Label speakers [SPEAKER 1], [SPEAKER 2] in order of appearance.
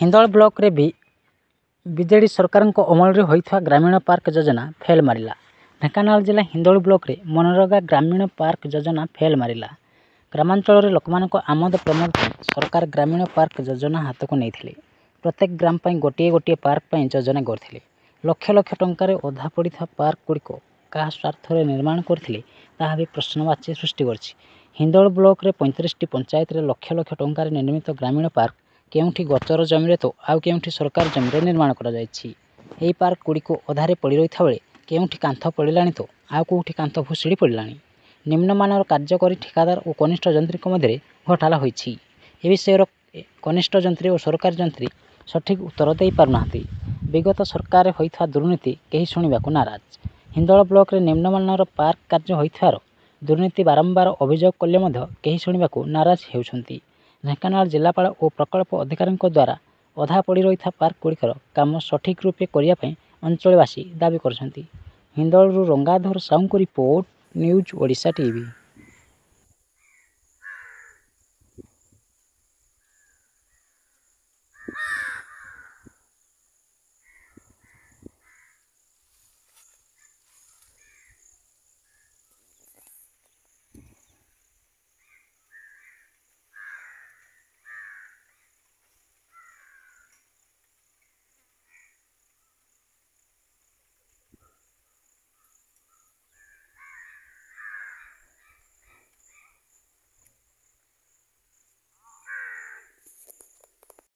[SPEAKER 1] Hindol block रे भी BJD सरकार अमल होता ग्रामीण पार्क योजना फेल मारिला। ढेंकानाल जिला हिंदोल ब्लॉक रे मनरेगा ग्रामीण पार्क योजना फेल मारिला। ग्रामांचल लोक आमोद प्रमोद सरकार ग्रामीण पार्क योजना हाथ को नहीं। प्रत्येक ग्राम पर गोटे गोटे पार्क योजना करते लक्ष लक्ष टंकार अधा पड़ा पार्क गुड़िक क्या स्वार्थ निर्माण करते भी प्रश्नवाची सृष्टि कर। हिंदोल ब्लॉक रे 35टी पंचायत रे लक्ष लक्ष टंकार निर्मित ग्रामीण पार्क केउठी गचर जमी तो आउ केउठी सरकार जमी निर्माण कर पार्क गुड़िक अधारे पड़ रही बेले केउठी कांथ पड़िला तो आउ कौटी कांथ भुशुड़ी पड़िला। निम्नमानर कार्यकारी ठिकादार और कनिष्ठ जंत्री मध्य घोटाला होइछि। ए विषय कनिष्ठ जंत्री और सरकारी जंत्री सठिक उत्तर दे पारना। विगत सरकार होइथा दुर्नीति कहीं शुणा नाराज। हिंदोल ब्लॉक रे निम्नमानर पार्क कार्य होइथार दुर्नीति बारंबार अभियोग कले कहीं शुणा नाराज होउछंती। ढेंकानाल जिलापाल और प्रकल्प अधिकारी द्वारा अधा पड़ रही पार्क गुड़िकर काम सठिक रूपे करने अंचलवासी दाबी करछंती। हिंदोल रंगाधर साहू को रिपोर्ट, न्यूज ओडिशा टीवी।